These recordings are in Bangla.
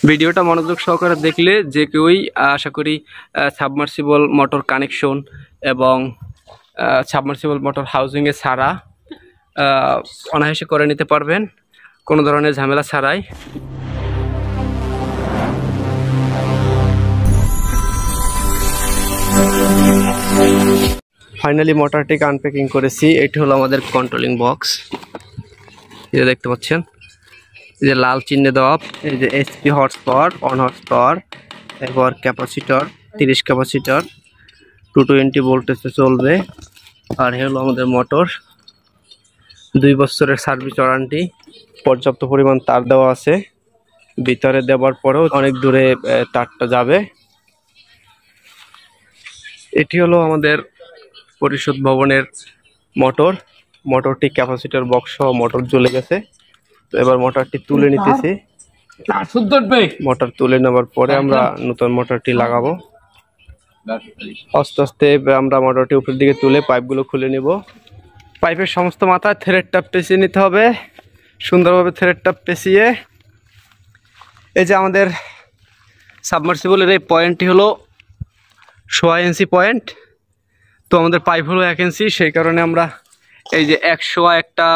ভিডিওটা মনোযোগ সহকারে দেখলে যে কেউই আশা করি সাবমার্সিবল মোটর কানেকশন এবং সাবমার্সিবল মোটর হাউজিংয়ে ছাড়া অনায়াসে করে নিতে পারবেন কোনো ধরনের ঝামেলা ছাড়াই। ফাইনালি মোটরটিকে আনপ্যাকিং করেছি। এটি হলো আমাদের কন্ট্রোলিং বক্স, এটা দেখতে পাচ্ছেন, এই যে লাল চিহ্নে দেওয়া, এই যে HP horse power, 1 horse power, এরপর ক্যাপাসিটর 30 ক্যাপাসিটর 220 ভোল্টেজে চলবে। আর হলো আমাদের মোটর, 2 বছরের সার্ভিস ওয়ারেন্টি, পর্যাপ্ত পরিমাণ তার দেওয়া আছে, ভিতরে দেওয়ার পরেও অনেক দূরে তারটা যাবে। এটি হলো আমাদের পরিষদ ভবনের মোটর। মোটরটি ক্যাপাসিটর বক্স সহ মোটর জ্বলে গেছে, তো এবার মোটরটি তুলে নিতেছি। মোটর তুলে নেওয়ার পরে আমরা নতুন মোটরটি লাগাবো। আস্তে আস্তে আমরা মোটরটি উপরের দিকে তুলে পাইপগুলো খুলে নিব। পাইপের সমস্ত মাথায় থ্রেডটা পেঁচিয়ে নিতে হবে, সুন্দরভাবে থ্রেডটা পেঁচিয়ে। এই যে আমাদের সাবমার্সিবলের এই পয়েন্টটি হলো 1.5 ইঞ্চি পয়েন্ট, তো আমাদের পাইপ হলো 1 ইঞ্চি, সেই কারণে আমরা এই যে 100 একটা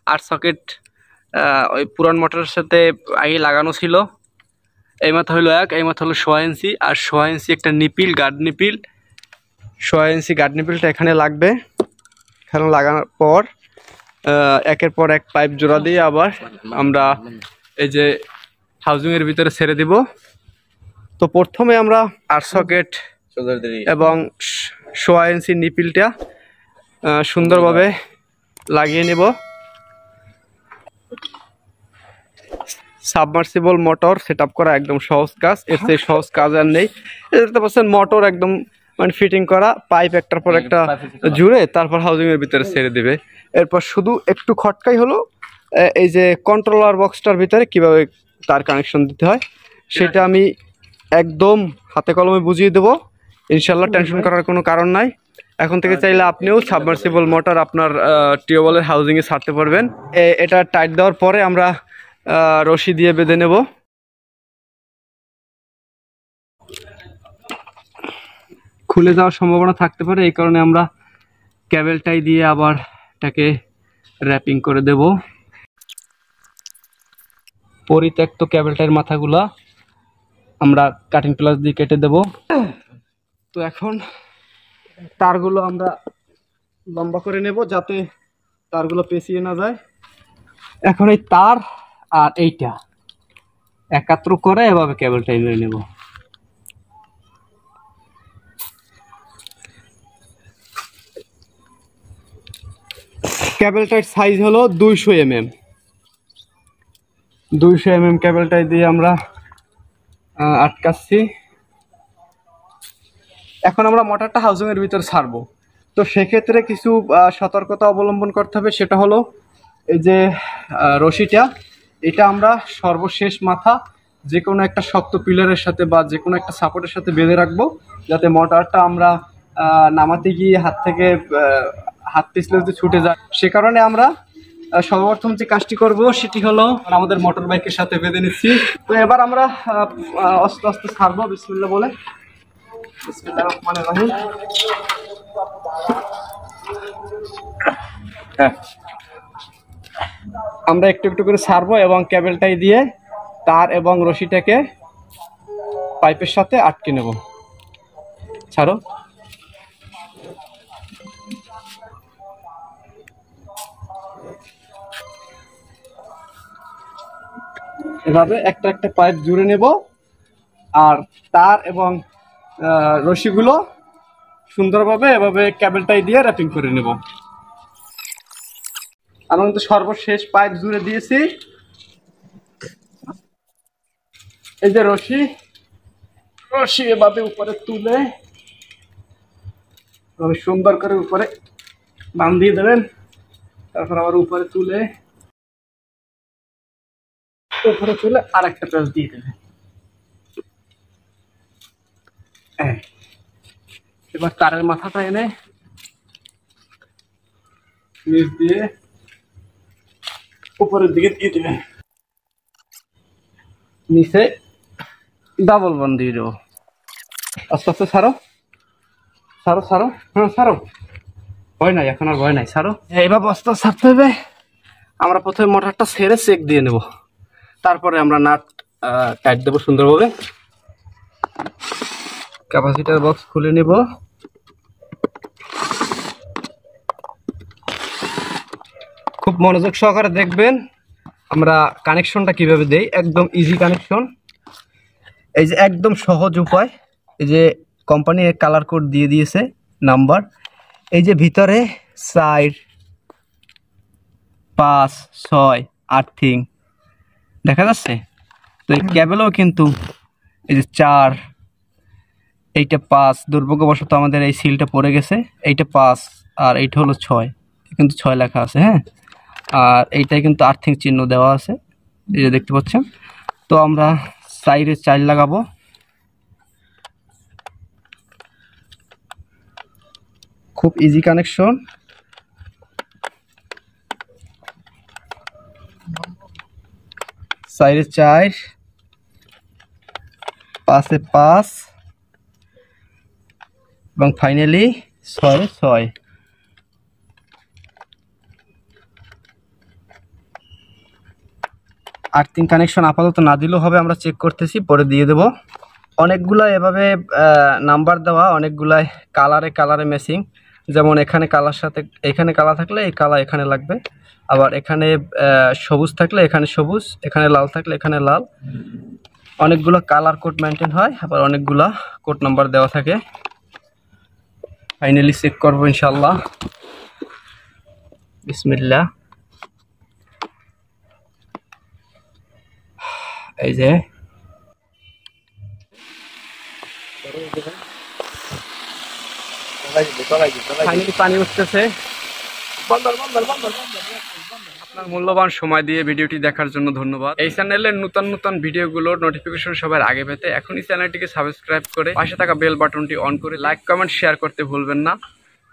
8 সকেট ওই পুরান মোটরের সাথে আগে লাগানো ছিল, এই মাথা হলো 1, এই মাথা হলো 1.5 ইঞ্চি, আর 1.5 ইঞ্চি একটা নিপিল, গার্ড নিপিল, 1.5 ইঞ্চি গার্ড নিপিলটা এখানে লাগবে। এখানে লাগানোর পর একের পর এক পাইপ জোড়া দিয়ে আবার আমরা এই যে হাউজিংয়ের ভিতরে ছেড়ে দিব। তো প্রথমে আমরা 8 সকেট এবং 1.5 ইঞ্চি নিপিলটা সুন্দরভাবে লাগিয়ে নেব। সাবমার্সিবল মোটর সেটআপ করা একদম সহজ কাজ, এর চেয়ে সহজ কাজ আর নেই। দেখতে পাচ্ছেন মোটর একদম মানে ফিটিং করা, পাইপ একটার পর একটা জুড়ে তারপর হাউজিংয়ের ভিতরে ছেড়ে দিবে। এরপর শুধু একটু খটকাই হলো এই যে কন্ট্রোলার বক্সটার ভিতরে কিভাবে তার কানেকশন দিতে হয় সেটা আমি একদম হাতে কলমে বুঝিয়ে দেবো, ইনশাল্লাহ টেনশন করার কোনো কারণ নাই। এখন থেকে চাইলে আপনিও সাবমার্সিবল মোটর আপনার টিউবওয়েলের হাউজিংয়ে ছাড়তে পারবেন। এটা টাইট দেওয়ার পরে আমরা রশি দিয়ে বেঁধে নেব। খুলে যাওয়ার সম্ভাবনা থাকতে পারে, এই কারণে আমরা কেবল টাই দিয়ে আবার এটাকে র্যাপিং করে দেব। পরিত্যক্ত কেবল টাইয়ের মাথাগুলা আমরা কাটিং প্লাস দিয়ে কেটে দেব। তো এখন তারগুলো আমরা লম্বা করে নেব যাতে তারগুলো পেঁচিয়ে না যায়। এখন এই তার আর এইটা একাত্র করে এভাবে কেবল টাই মেরে নেব। কেবল টাইট সাইজ হলো 200 mm। 200 mm কেবল টাই দিয়ে আমরা আটকাচ্ছি। এখন আমরা মোটরটা হাউজিংয়ের ভিতরে ছাড়বো, তো সেক্ষেত্রে কিছু সতর্কতা অবলম্বন করতে হবে। সেটা হলো এই যে রশিটা, এটা আমরা সর্বশেষ মাথা যে কোনো একটা শক্ত পিলারের সাথে বা যে কোনো একটা সাপোর্টের সাথে বেঁধে রাখবো, যাতে মোটরটা আমরা নামাতে গিয়ে হাত পিছলে যদি ছুটে যায়। সে কারণে আমরা সর্বপ্রথম যে কাজটি করব সেটি হলো আমাদের মোটর বাইকের সাথে বেঁধে নিচ্ছি। তো এবার আমরা আস্তে আস্তে ছাড়বো বিসমিল্লাহ বলে। বিসমিল্লাহির রহমানির রহিম। আমরা একটু একটু করে ছাড়বো এবং কেবলটাই দিয়ে তার এবং রশিটাকে পাইপের সাথে আটকে নেব। ছাড়ো। এভাবে একটা একটা পাইপ জুড়ে নেব আর তার এবং রশিগুলো সুন্দরভাবে এভাবে কেবলটাই দিয়ে র্যাপিং করে নেব। আমরা কিন্তু সর্বশেষ পাইপ জুড়ে দিয়েছি। এই যে রশি এভাবে উপরে তুলে সুন্দর করে উপরে বাঁধিয়ে দেবেন, তারপর আবার উপরে তুলে আর একটা প্যাচ দিয়ে দেবেন। এবার তারের মাথাটা এনে নিচ দিয়ে উপরের দিকে দিয়ে দেবেন, নিচে ডাবল বান দিয়ে দেবো। আস্তে আস্তে ছাড়ো ছাড়ো ছাড়ো, হ্যাঁ ছাড়ো, ভয় নাই, এখন আর ভয় নাই, ছাড়ো। এইভাবে আস্তে আস্তে ছাড়তে হবে। আমরা প্রথমে মোটরটা ছেড়ে চেক দিয়ে নেব, তারপরে আমরা নাট টাইট দেবো সুন্দরভাবে। ক্যাপাসিটার বক্স খুলে নেব। খুব মনোযোগ সহকারে দেখবেন আমরা কানেকশনটা কিভাবে দেই, একদম ইজি কানেকশন। এই যে একদম সহজ উপায়, এই যে কোম্পানি কালার কোড দিয়ে দিয়েছে নাম্বার, এই যে ভিতরে 4 5 6 আর্থিং দেখা যাচ্ছে। তো এই কেবলও কিন্তু এই যে 4, এইটা 5, দুর্ভাগ্যবশত আমাদের এই সিলটা পড়ে গেছে, এইটা 5 আর এইটা হলো 6, কিন্তু 6 লেখা আছে, হ্যাঁ। আর এইটাই কিন্তু আর্থিং চিহ্ন দেওয়া আছে, এই যে দেখতে পাচ্ছেন। তো আমরা সাইডে 4 লাগাবো। খুব ইজি কানেকশন। সাইডে 4, 5-এ 5 এবং ফাইনালি 6-এ 6। আর্থিং কানেকশন আপাতত না দিলেও হবে, আমরা চেক করতেছি, পরে দিয়ে দেব। অনেকগুলো এভাবে নাম্বার দেওয়া, অনেকগুলাই কালারে ম্যাচিং। যেমন এখানে কালার সাথে এখানে কালার থাকলে এই কালার এখানে লাগবে, আবার এখানে সবুজ থাকলে এখানে সবুজ, এখানে লাল থাকলে এখানে লাল। অনেকগুলো কালার কোড মেনটেন হয়, আবার অনেকগুলা কোড নাম্বার দেওয়া থাকে। ফাইনালি চেক করবো ইনশাল্লাহ। বিসমিল্লাহ। এই যে ফাইনালি পানি উঠতেছে। আপনার মূল্যবান সময় দিয়ে ভিডিওটি দেখার জন্য ধন্যবাদ। এই চ্যানেলের নতুন ভিডিওগুলোর নোটিফিকেশন সবার আগে পেতে এখনই চ্যানেলটিকে সাবস্ক্রাইব করে পাশে থাকা বেল বাটনটি অন করে লাইক কমেন্ট শেয়ার করতে ভুলবেন না।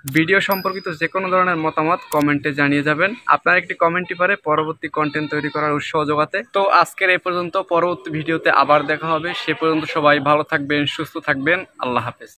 ভিডিও সম্পর্কিত যে কোনো ধরনের মতামত কমেন্টে জানিয়ে যাবেন। আপনার একটি কমেন্টই পারে পরবর্তী কন্টেন্ট তৈরি করার উৎসাহ যোগাতে। তো আজকের এই পর্যন্ত, পরবর্তী ভিডিওতে আবার দেখা হবে। সে পর্যন্ত সবাই ভালো থাকবেন, সুস্থ থাকবেন। আল্লাহ হাফেজ।